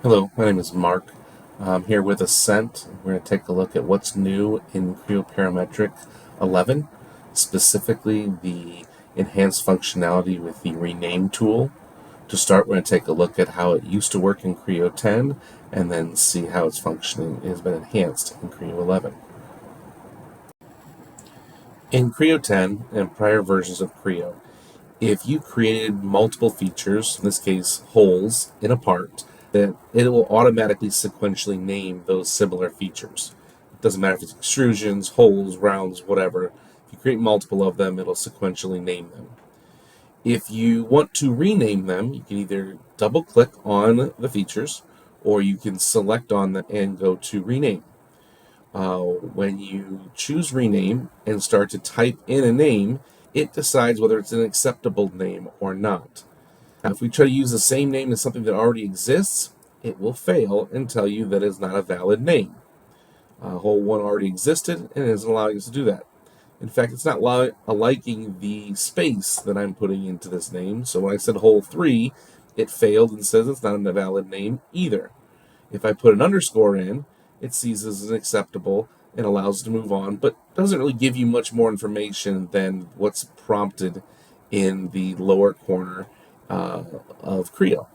Hello, my name is Mark. I'm here with Ascent. We're going to take a look at what's new in Creo Parametric 11, specifically the enhanced functionality with the rename tool. To start, we're going to take a look at how it used to work in Creo 10 and then see how its functioning has been enhanced in Creo 11. In Creo 10 and prior versions of Creo, if you created multiple features, in this case holes, in a part, then it will automatically sequentially name those similar features. It doesn't matter if it's extrusions, holes, rounds, whatever. If you create multiple of them, it'll sequentially name them. If you want to rename them, you can either double click on the features or you can select on them and go to rename. When you choose rename and start to type in a name, it decides whether it's an acceptable name or not. Now, if we try to use the same name as something that already exists, it will fail and tell you that it's not a valid name. Hole 1 already existed and it isn't allowing us to do that. In fact, it's not liking the space that I'm putting into this name. So when I said hole 3, it failed and says it's not a valid name either. If I put an underscore in, it sees this as acceptable and allows us to move on, but doesn't really give you much more information than what's prompted in the lower corner of Creo.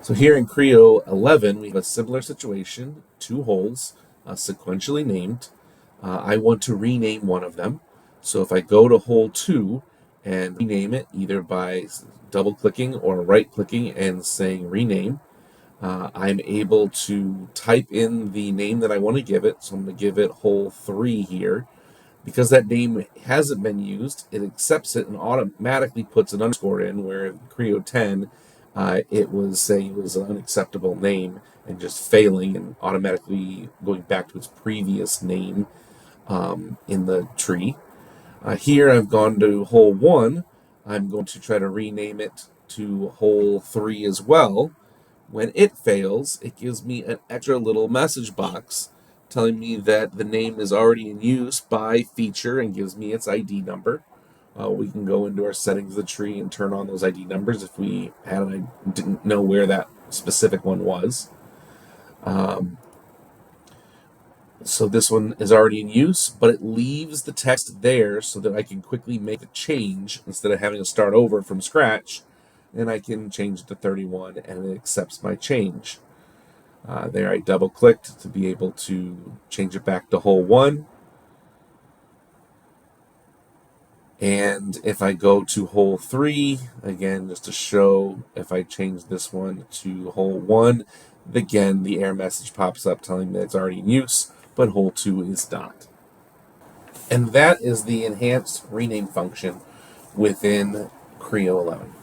So here in Creo 11, we have a similar situation, two holes sequentially named. I want to rename one of them. So if I go to hole 2 and rename it either by double clicking or right clicking and saying rename, I'm able to type in the name that I want to give it. So I'm going to give it hole 3 here. Because that name hasn't been used, it accepts it and automatically puts an underscore in, where in Creo 10, it was saying it was an unacceptable name and just failing and automatically going back to its previous name in the tree. Here I've gone to hole 1. I'm going to try to rename it to hole 3 as well. When it fails, it gives me an extra little message box telling me that the name is already in use by feature and gives me its ID number. We can go into our settings of the tree and turn on those ID numbers if we had and I didn't know where that specific one was. So this one is already in use, but it leaves the text there so that I can quickly make a change instead of having to start over from scratch. And I can change it to 31 and it accepts my change. There I double clicked to be able to change it back to hole 1. And if I go to hole 3, again, just to show, if I change this one to hole 1, again, the error message pops up telling me it's already in use, but hole 2 is not. And that is the enhanced rename function within Creo 11.